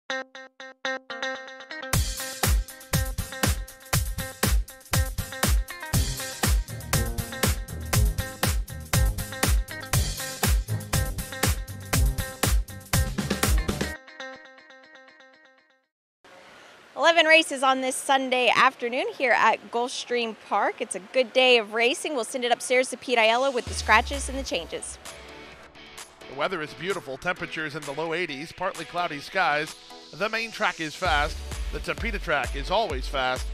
11 races on this Sunday afternoon here at Gulfstream Park. It's a good day of racing. We'll send it upstairs to Pete Aiello with the scratches and the changes. The weather is beautiful. Temperatures in the low 80s, partly cloudy skies. The main track is fast. The Tapeta track is always fast.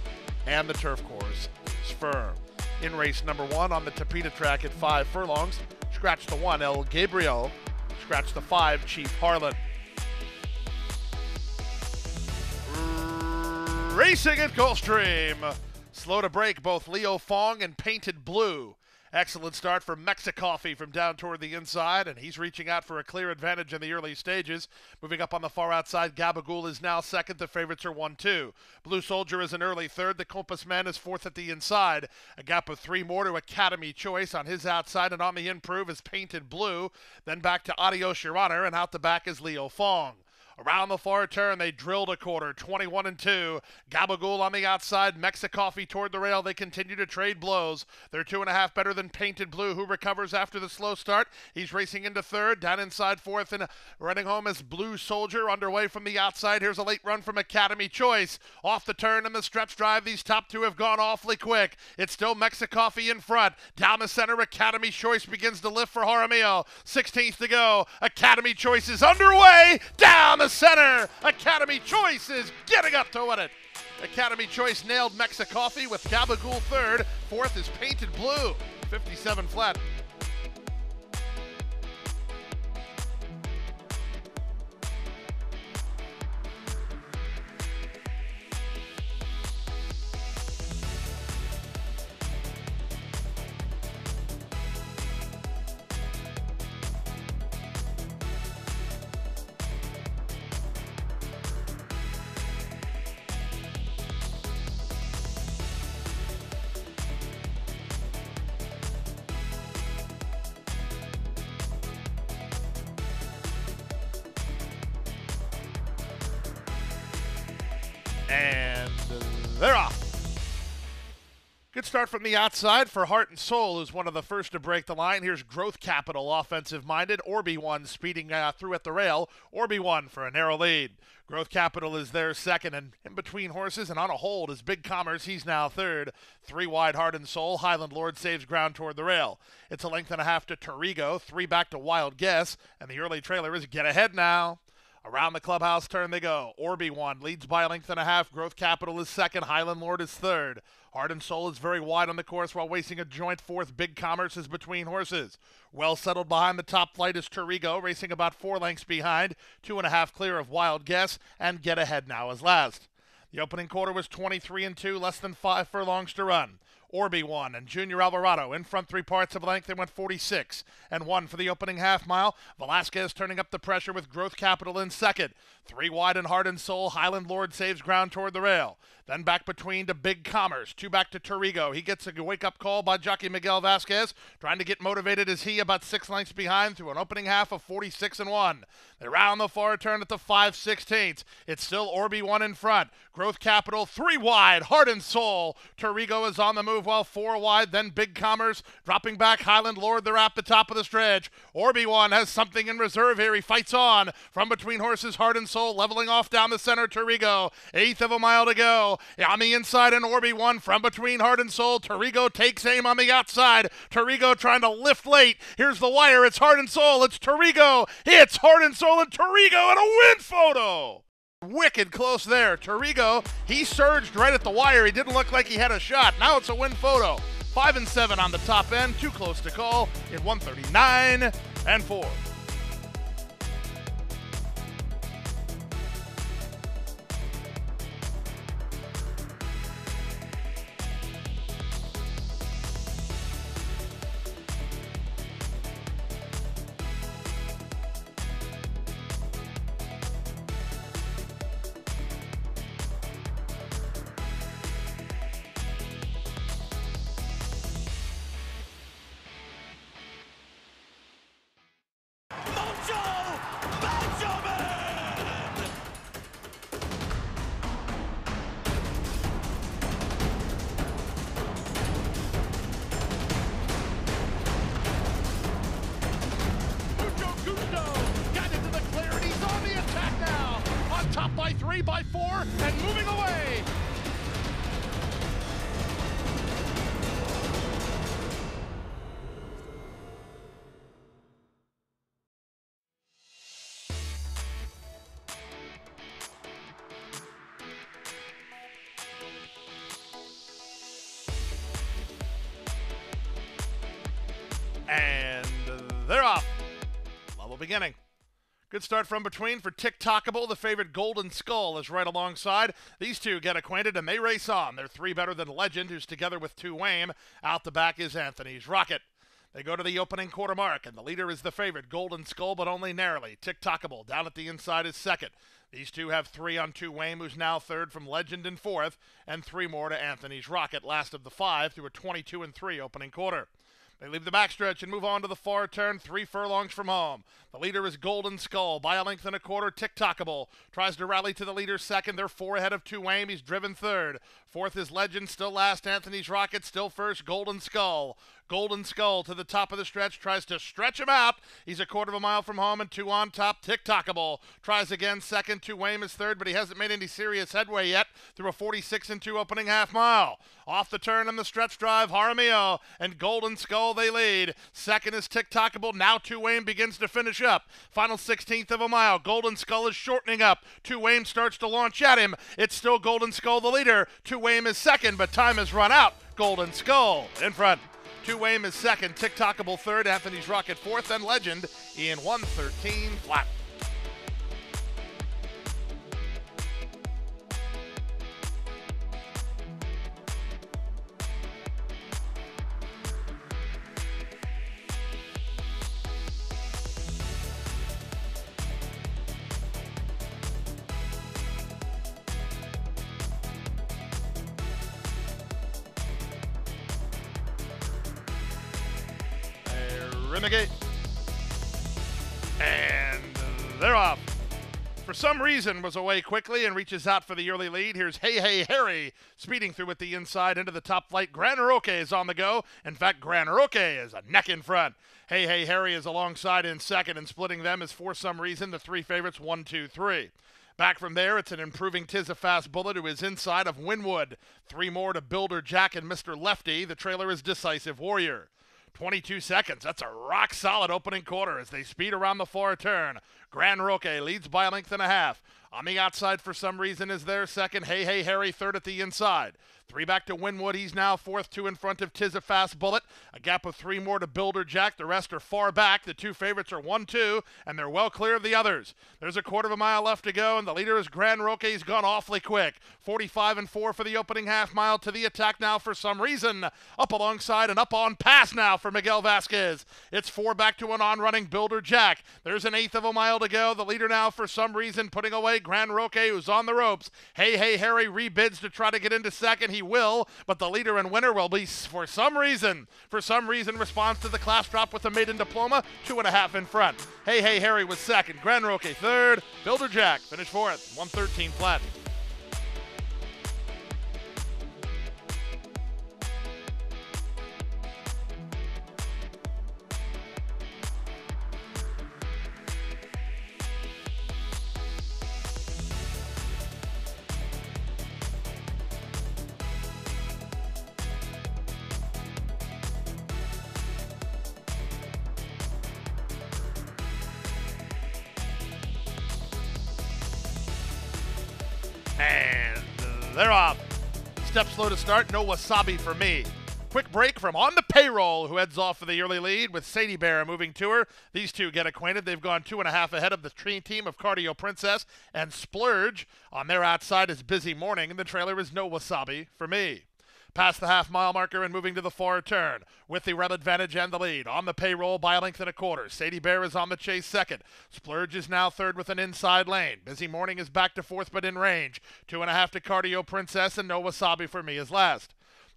And the turf course is firm. In race number 1 on the Tapeta track at 5 furlongs, scratch the 1, El Gabriel. Scratch the 5, Chief Harlan. Racing at Gulfstream. Slow to break, both Leo Fong and Painted Blue. Excellent start for Mexicoffee from down toward the inside, and he's reaching out for a clear advantage in the early stages. Moving up on the far outside, Gabagool is now second. The favorites are 1-2. Blue Soldier is an early third. The Compass Man is fourth at the inside. A gap of 3 more to Academy Choice on his outside, and on the improve is Painted Blue. Then back to Adios Your Honor, and out the back is Leo Fong. Around the far turn, they drilled a quarter, 21-2. Gabagool on the outside, Mexicoffee toward the rail. They continue to trade blows. They're 2.5 better than Painted Blue, who recovers after the slow start. He's racing into third, down inside fourth, and running home is Blue Soldier underway from the outside. Here's a late run from Academy Choice. Off the turn and the stretch drive, these top two have gone awfully quick. It's still Mexicoffee in front. Down the center, Academy Choice begins to lift for Jaramillo. 16th to go. Academy Choice is underway. Down the center. Academy Choice is getting up to win it. Academy Choice nailed Mexicoffee with Gabagool third. Fourth is Painted Blue. 57 flat. And they're off. Good start from the outside for Heart and Soul, who's one of the first to break the line. Here's Growth Capital, offensive-minded. Orby One speeding through at the rail. Orby One for a narrow lead. Growth Capital is there second, and in between horses and on a hold is Big Commerce. He's now third. 3 wide, Heart and Soul. Highland Lord saves ground toward the rail. It's a length and a half to Torigo. 3 back to Wild Guess, and the early trailer is Get Ahead Now. Around the clubhouse turn they go. Orby One leads by a length and a half. Growth Capital is second. Highland Lord is third. Heart and Soul is very wide on the course while wasting a joint fourth. Big Commerce is between horses. Well settled behind the top flight is Torigo, racing about 4 lengths behind. 2.5 clear of Wild Guess, and Get Ahead Now is last. The opening quarter was 23-2, less than 5 furlongs to run. Orby One and Junior Alvarado in front 3 parts of length. They went 46-1 for the opening half mile. Velasquez turning up the pressure with Growth Capital in second. 3 wide and Heart and Soul. Highland Lord saves ground toward the rail. Then back between to Big Commerce. 2 back to Torigo. He gets a wake-up call by jockey Miguel Vasquez. Trying to get motivated as he about 6 lengths behind through an opening half of 46-1. They round the far turn at the 5/16. It's still Orby One in front. Growth Capital 3 wide. Heart and Soul. Torigo is on the move while 4 wide. Then Big Commerce dropping back. Highland Lord, they're at the top of the stretch. Orby One has something in reserve here. He fights on from between horses. Heart and Soul leveling off down the center. Torigo, 1/8 of a mile to go. On the inside and Orby One from between Heart and Soul. Torigo takes aim on the outside. Torigo trying to lift late. Here's the wire. It's Heart and Soul. It's Torigo. It's Heart and Soul and Torigo and a win photo. Wicked close there. Torigo, he surged right at the wire. He didn't look like he had a shot. Now it's a win photo. 5-7 on the top end. Too close to call in 139-4. 3 by 4 and moving away. And they're off. Level beginning. Good start from between for Tick-Tockable. The favorite Golden Skull is right alongside. These two get acquainted and they race on. They're 3 better than Legend, who's together with 2 Wame. Out the back is Anthony's Rocket. They go to the opening quarter mark, and the leader is the favorite Golden Skull, but only narrowly. Tick-Tockable down at the inside is second. These two have 3 on 2 Wame, who's now third from Legend in fourth, and 3 more to Anthony's Rocket, last of the 5 through a 22-3 opening quarter. They leave the backstretch and move on to the far turn, 3 furlongs from home. The leader is Golden Skull by a length and a quarter. Tick-Tockable tries to rally to the leader second. They're 4 ahead of 2 Wame. He's driven third. Fourth is Legend, still last. Anthony's Rocket, still first. Golden Skull. Golden Skull to the top of the stretch, tries to stretch him out. He's a quarter of a mile from home and 2 on top. Tick-Tockable tries again second. 2 Wame is third, but he hasn't made any serious headway yet through a 46-2 opening half mile. Off the turn in the stretch drive, Jaramillo and Golden Skull, they lead. Second is Tick-Tockable. Now 2 Wame begins to finish up. Final 16th of a mile. Golden Skull is shortening up. 2 Wame starts to launch at him. It's still Golden Skull the leader. 2 Wame is second, but time has run out. Golden Skull in front. 2 Wame is second. Tick-Tockable third. Anthony's Rocket fourth, and Legend in 1:13 flat. Renegade. And they're off. For some reason was away quickly and reaches out for the early lead. Here's Hey Hey Harry speeding through with the inside into the top flight. Gran Roque is on the go. In fact, Gran Roque is a neck in front. Hey Hey Harry is alongside in second, and splitting them is for some reason the 3 favorites 1, 2, 3. Back from there, it's an improving Tis a Fast Bullet who is inside of Winwood. 3 more to Builder Jack and Mr. Lefty. The trailer is Decisive Warrior. 22 seconds. That's a rock-solid opening quarter as they speed around the far turn. Gran Roque leads by a length and a half. On the outside for some reason is their second. Hey Hey Harry third at the inside. 3 back to Winwood. He's now fourth, 2 in front of Tis a Fast Bullet. A gap of 3 more to Builder Jack. The rest are far back. The 2 favorites are 1, 2, and they're well clear of the others. There's a quarter of a mile left to go, and the leader is Gran Roque. He's gone awfully quick. 45-4 for the opening half mile. To the attack now for some reason. Up alongside and up on pass now for Miguel Vasquez. It's 4 back to an on-running Builder Jack. There's an 1/8 of a mile to go. The leader now for some reason putting away Gran Roque, who's on the ropes. Hey Hey Harry rebids to try to get into second. He will, but the leader and winner will be, for some reason, responds to the class drop with a maiden diploma, 2.5 in front. Hey Hey Harry was second. Gran Roque third. Builder Jack finished fourth. 1:13 flat. And they're off. Step slow to start, no wasabi for me. Quick break from On the Payroll, who heads off for the early lead with Sadie Bear moving to her. These two get acquainted. They've gone 2.5 ahead of the team of Cardio Princess and Splurge. On their outside is Busy Morning, and the trailer is No Wasabi for me. Past the half-mile marker and moving to the far turn with the rep advantage and the lead. On the Payroll by a length and a quarter. Sadie Bear is on the chase second. Splurge is now third with an inside lane. Busy Morning is back to fourth but in range. 2.5 to Cardio Princess, and No Wasabi for me is last.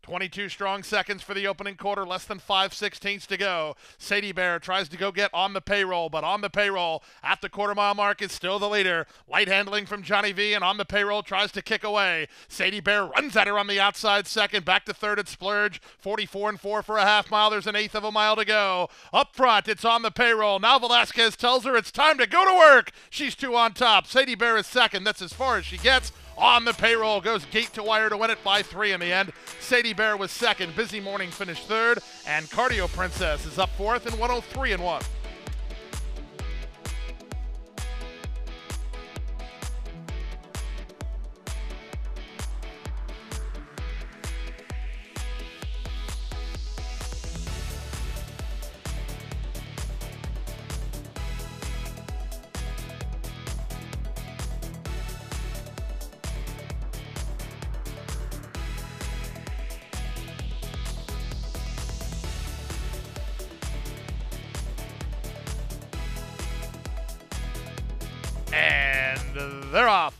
22 strong seconds for the opening quarter, less than 5/16 to go. Sadie Bear tries to go get on the payroll, but on the payroll at the quarter-mile mark is still the leader. Light handling from Johnny V, and on the payroll tries to kick away. Sadie Bear runs at her on the outside second, back to third at Splurge. 44-4 for a half mile. There's an eighth of a mile to go. Up front, it's on the payroll. Now Velasquez tells her it's time to go to work. She's 2 on top. Sadie Bear is second. That's as far as she gets. On the payroll goes gate to wire to win it by 3 in the end. Sadie Bear was second. Busy Morning finished third. And Cardio Princess is up fourth in 103-1. And they're off.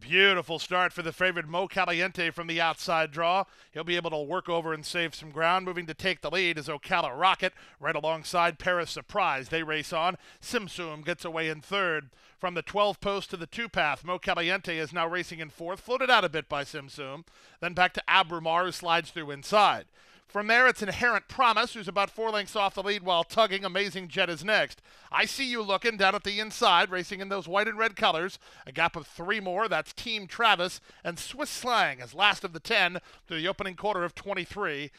Beautiful start for the favorite Mo Caliente from the outside draw. He'll be able to work over and save some ground. Moving to take the lead is Ocala Rocket right alongside Paris Surprise. They race on. Simsum gets away in third. From the 12 post to the 2 path, Mo Caliente is now racing in fourth, floated out a bit by Simsum. Then back to Abrumar, who slides through inside. From there, it's Inherent Promise, who's about 4 lengths off the lead while tugging. Amazing Jet is next. I See You Looking down at the inside, racing in those white and red colors. A gap of 3 more. That's Team Travis and Swiss Slang as last of the 10 through the opening quarter of 23-4.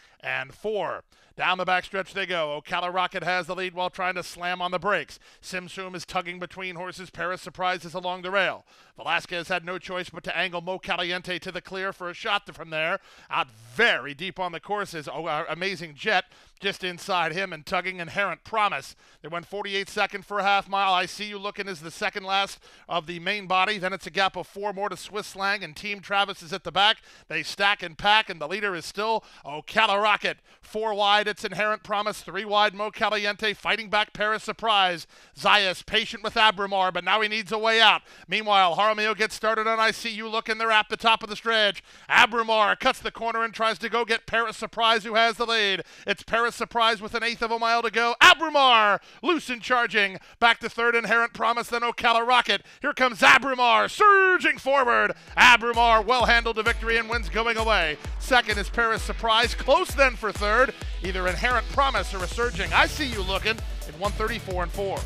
Down the backstretch they go. Ocala Rocket has the lead while trying to slam on the brakes. Simsum is tugging between horses. Paris Surprise is along the rail. Velasquez had no choice but to angle Mo Caliente to the clear for a shot from there. Out very deep on the course is Amazing Jet. Just inside him and tugging Inherent Promise. They went 48 seconds for a half mile. I See You Looking is the second last of the main body. Then it's a gap of 4 more to Swiss Slang, and Team Travis is at the back. They stack and pack, and the leader is still Ocala Rocket. 4 wide, it's Inherent Promise. 3 wide, Mo Caliente. Fighting back, Paris Surprise. Zayas patient with Abrumar, but now he needs a way out. Meanwhile, Jaramillo gets started on I See You Looking. They're at the top of the stretch. Abrumar cuts the corner and tries to go get Paris Surprise, who has the lead. It's Paris Surprise with an eighth of a mile to go. Abrumar loose and charging. Back to third, Inherent Promise, then Ocala Rocket. Here comes Abrumar surging forward. Abrumar well handled to victory and wins going away. Second is Paris Surprise. Close then for third. Either Inherent Promise or a surging I See You Looking in 134-4.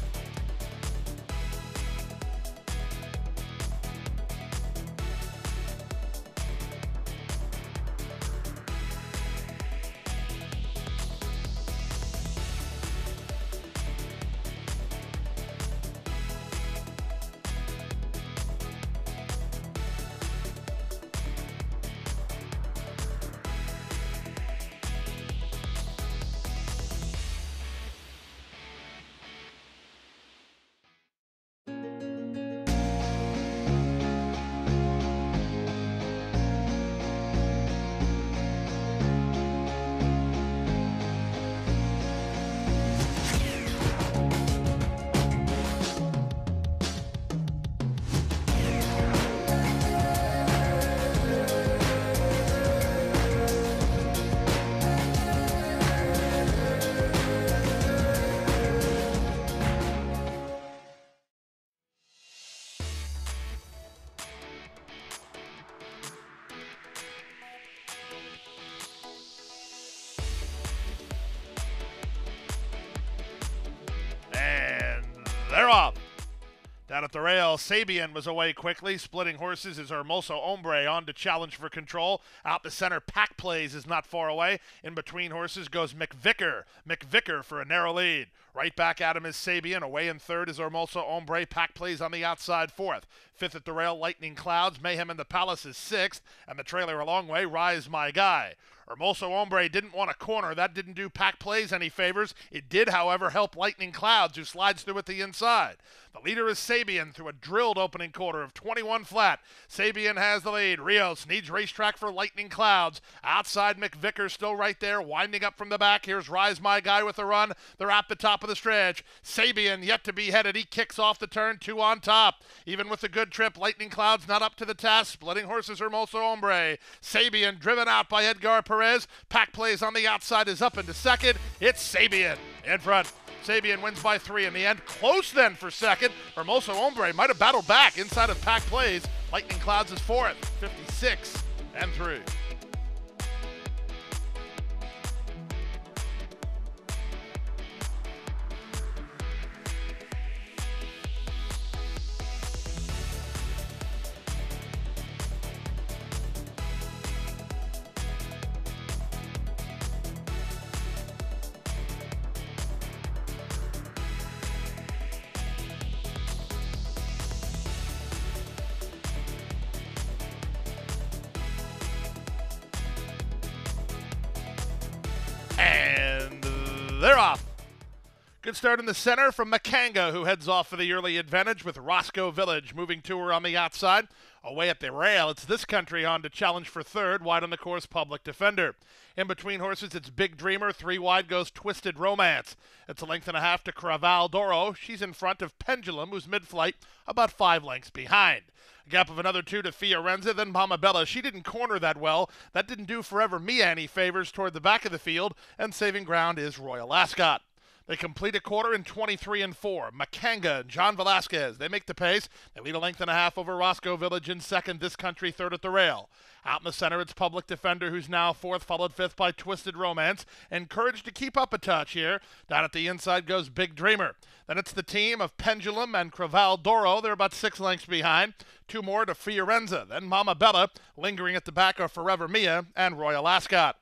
They're off. Down at the rail, Sabian was away quickly. Splitting horses is Hermoso Hombre on to challenge for control. Out the center, Pack Plays is not far away. In between horses goes McVicker. McVicker for a narrow lead. Right back at him is Sabian. Away in third is Hermoso Hombre. Pack Plays on the outside fourth. Fifth at the rail, Lightning Clouds. Mayhem in the Palace is sixth. And the trailer a long way, Rise My Guy. Hermoso Hombre didn't want a corner. That didn't do Pack Plays any favors. It did, however, help Lightning Clouds, who slides through at the inside. The leader is Sabian through a drilled opening quarter of 21 flat. Sabian has the lead. Rios needs racetrack for Lightning Clouds. Outside, McVicker still right there, winding up from the back. Here's Rise My Guy with a run. They're at the top of the stretch. Sabian yet to be headed. He kicks off the turn, 2 on top. Even with the good trip, Lightning Clouds not up to the task. Splitting horses, Hermoso Hombre. Sabian driven out by Edgar Perez. Perez. Pack plays on the outside is up into second. It's Sabian in front. Sabian wins by 3 in the end. Close then for second. Hermoso Hombre might have battled back inside of Pack plays. Lightning Clouds is fourth, 56-3. And they're off. Good start in the center from Makanga, who heads off for the early advantage with Roscoe Village moving to her on the outside. Away at the rail, it's This Country on to challenge for third, wide on the course, Public Defender. In between horses, it's Big Dreamer. 3 wide goes Twisted Romance. It's a length and a half to Craval Doro. She's in front of Pendulum, who's mid-flight, about 5 lengths behind. A gap of another 2 to Fiorenza, then Mama Bella. She didn't corner that well. That didn't do Forever Mia any favors toward the back of the field, and saving ground is Royal Ascot. They complete a quarter in 23-4. Makanga and John Velasquez, they make the pace. They lead a length and a half over Roscoe Village in second. This Country third at the rail. Out in the center, it's Public Defender, who's now fourth, followed fifth by Twisted Romance. Encouraged to keep up a touch here. Down at the inside goes Big Dreamer. Then it's the team of Pendulum and Craval Doro. They're about 6 lengths behind. 2 more to Fiorenza. Then Mama Bella, lingering at the back are Forever Mia and Royal Ascot.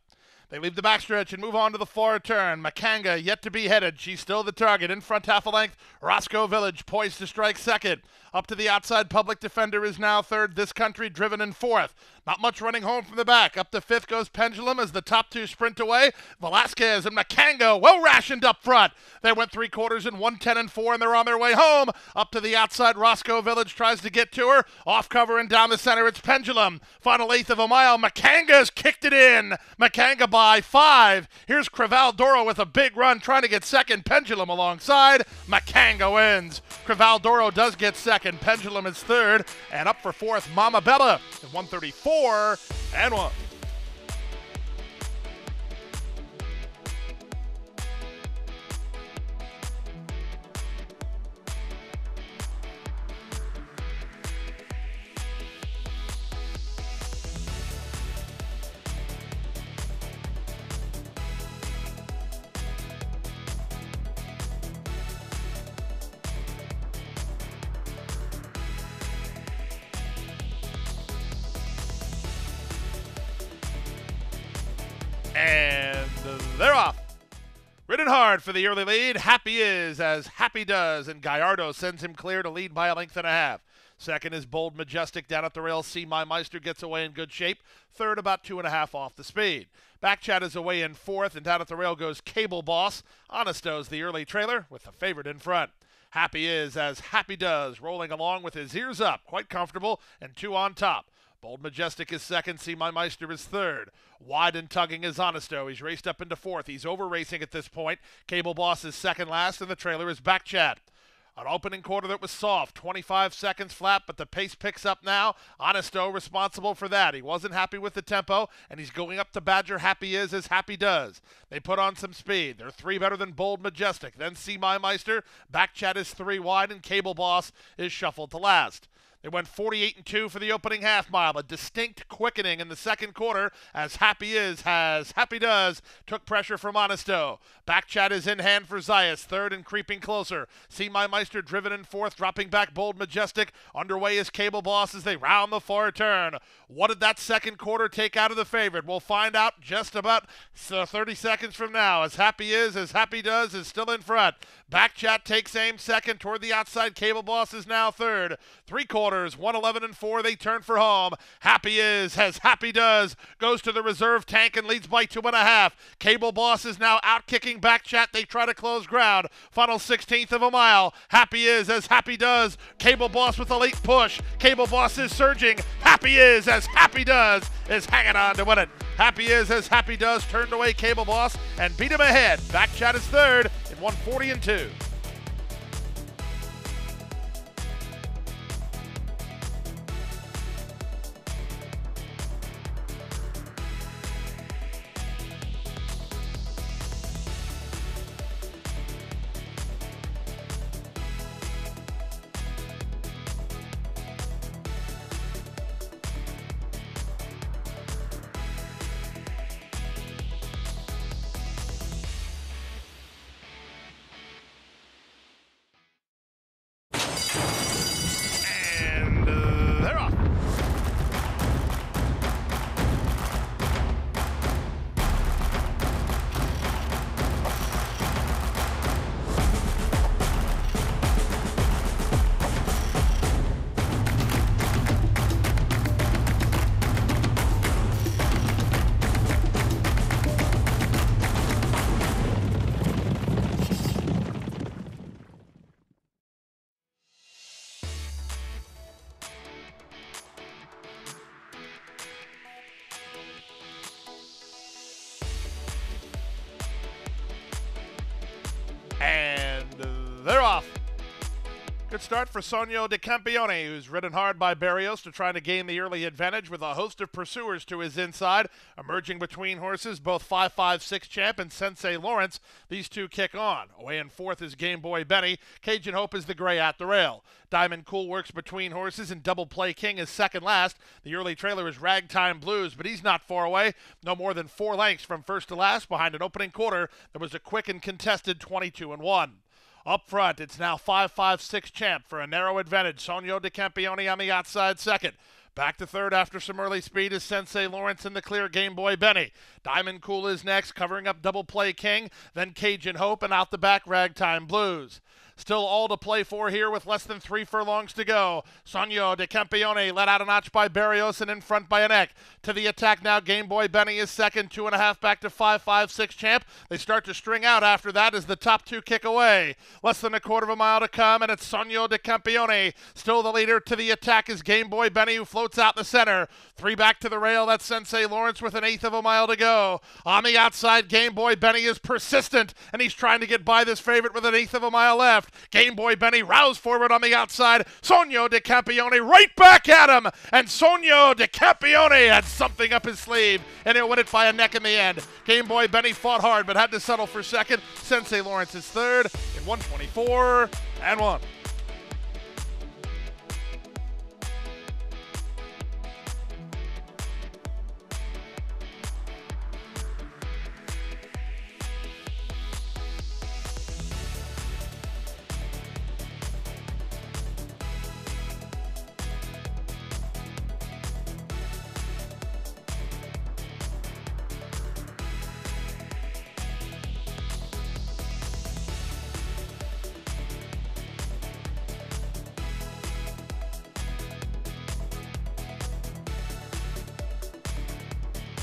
They leave the backstretch and move on to the far turn. Makanga yet to be headed. She's still the target. In front half a length, Roscoe Village poised to strike second. Up to the outside, Public Defender is now third. This Country driven in fourth. Not much running home from the back. Up to fifth goes Pendulum as the top 2 sprint away. Velasquez and Makanga well rationed up front. They went 3 quarters in 1:10-4 and they're on their way home. Up to the outside, Roscoe Village tries to get to her. Off cover and down the center, it's Pendulum. Final 1/8 of a mile. Makanga's kicked it in. Makanga by 5. Here's Craval Doro with a big run trying to get second. Pendulum alongside. Makanga wins. Craval Doro does get second. Pendulum is third. And up for fourth, Mama Bella in 1:34-1. And they're off. Ridden hard for the early lead. Happy is as Happy does, and Gallardo sends him clear to lead by a length and a half. Second is Bold Majestic down at the rail. See My Meister gets away in good shape. Third, about 2.5 off the speed. Backchat is away in fourth, and down at the rail goes Cable Boss. Honesto's the early trailer with the favorite in front. Happy is as Happy does, rolling along with his ears up, quite comfortable, and 2 on top. Bold Majestic is second. See My Meister is third. Wide and tugging is Honesto. He's raced up into fourth. He's over racing at this point. Cable Boss is second last, and the trailer is Backchat. An opening quarter that was soft, 25 seconds flat, but the pace picks up now. Honesto responsible for that. He wasn't happy with the tempo, and he's going up to Badger. Happy is as Happy does. They put on some speed. They're 3 better than Bold Majestic. Then See My Meister. Backchat is 3 wide, and Cable Boss is shuffled to last. They went 48-2 for the opening half mile. A distinct quickening in the second quarter as Happy is has Happy does took pressure from Honesto. Backchat is in hand for Zayas, third and creeping closer. See My Meister driven in fourth, dropping back Bold Majestic. Underway is Cable Boss as they round the far turn. What did that second quarter take out of the favorite? We'll find out just about 30 seconds from now as Happy is as Happy does is still in front. Backchat takes aim second toward the outside. Cable Boss is now third. 3 quarters. 1:11-4, they turn for home. Happy is as Happy does goes to the reserve tank and leads by 2.5. Cable Boss is now out kicking Backchat. They try to close ground. Final 16th of a mile. Happy is as Happy does. Cable Boss with a late push. Cable Boss is surging. Happy is as Happy does is hanging on to win it. Happy is as Happy does turned away Cable Boss and beat him ahead. Backchat is third in 1:40-2. Good start for Sonio De Campione, who's ridden hard by Barrios to try to gain the early advantage with a host of pursuers to his inside. Emerging between horses, both 5-5-6 champ and Sensei Lawrence. These two kick on. Away in fourth is Game Boy Benny. Cajun Hope is the gray at the rail. Diamond Cool works between horses, and Double Play King is second last. The early trailer is Ragtime Blues, but he's not far away. No more than 4 lengths from first to last behind an opening quarter that was a quick and contested 22-1. Up front, it's now 5-5-6 champ for a narrow advantage. Sonio De Campione on the outside second. Back to third after some early speed is Sensei Lawrence in the clear Game Boy Benny. Diamond Cool is next, covering up Double Play King, then Cajun Hope, and out the back Ragtime Blues. Still all to play for here with less than 3 furlongs to go. Sonio De Campione led out a notch by Barrios and in front by a neck. To the attack now, Game Boy Benny is second, 2.5 back to 5-5-6 champ. They start to string out after that as the top two kick away. Less than a quarter of a mile to come, and it's Sonio De Campione. Still the leader. To the attack is Game Boy Benny, who floats out in the center. 3 back to the rail, that's Sensei Lawrence with 1/8 of a mile to go. On the outside, Game Boy Benny is persistent, and he's trying to get by this favorite with 1/8 of a mile left. Game Boy Benny roused forward on the outside. Sonio De Campione right back at him, and Sonio De Campione had something up his sleeve, and he'll win it by a neck in the end. Game Boy Benny fought hard, but had to settle for second. Sensei Lawrence is third in 1:24-1.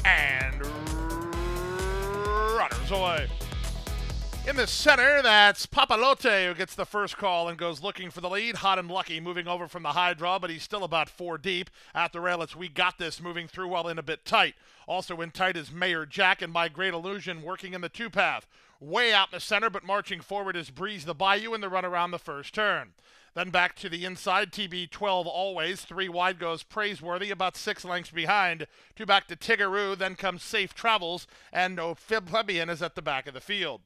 And runners away. In the center, that's Papalote who gets the first call and goes looking for the lead. Hot and Lucky moving over from the high draw, but he's still about 4 deep. At the rail, it's We Got This moving through while in a bit tight. Also in tight is Mayor Jack and My Great Illusion working in the 2-path. Way out in the center, but marching forward is Breeze the Bayou in the run around the first turn. Then back to the inside, TB12 always. 3 wide goes Praiseworthy, about 6 lengths behind. 2 back to Tigaroo, then comes Safe Travels, and Plebeian is at the back of the field.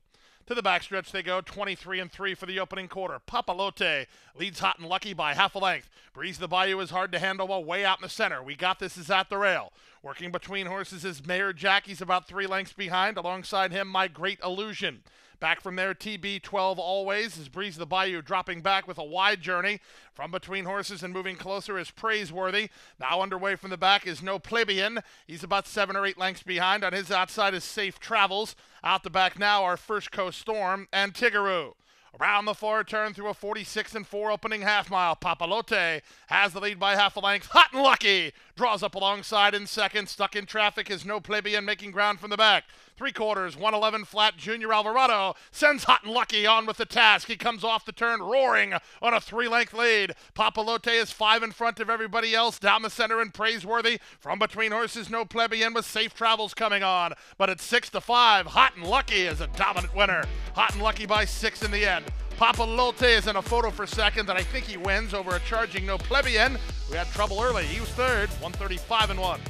To the backstretch they go, 23-3 for the opening quarter. Papalote leads Hot and Lucky by half a length. Breeze the Bayou is hard to handle while way out in the center. We Got This is at the rail. Working between horses is Mayor Jack. He's about 3 lengths behind. Alongside him, My Great Illusion. Back from there, TB12 always is Breeze the Bayou dropping back with a wide journey. From between horses and moving closer is Praiseworthy. Now underway from the back is No Plebeian. He's about 7 or 8 lengths behind. On his outside is Safe Travels. Out the back now are First Coast Storm and Tigaroo. Around the far turn through a 46-4 opening half mile. Papalote has the lead by half a length. Hot and Lucky draws up alongside in second. Stuck in traffic is No Plebeian making ground from the back. 3/4, 111 flat. Junior Alvarado sends Hot and Lucky on with the task. He comes off the turn roaring on a 3-length lead. Papalote is 5 in front of everybody else. Down the center and Praiseworthy. From between horses, No Plebeian with Safe Travels coming on. But it's 6-5. Hot and Lucky is a dominant winner. Hot and Lucky by 6 in the end. Papalote is in a photo for second, and I think he wins over a charging No Plebeian, who had trouble early. He was third, 135-1.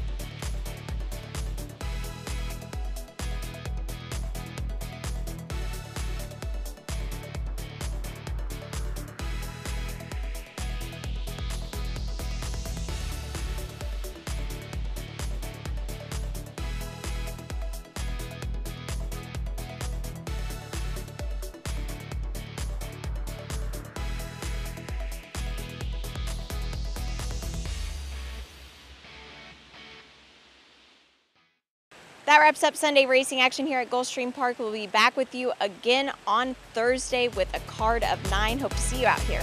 That wraps up Sunday racing action here at Gulfstream Park. We'll be back with you again on Thursday with a card of 9. Hope to see you out here.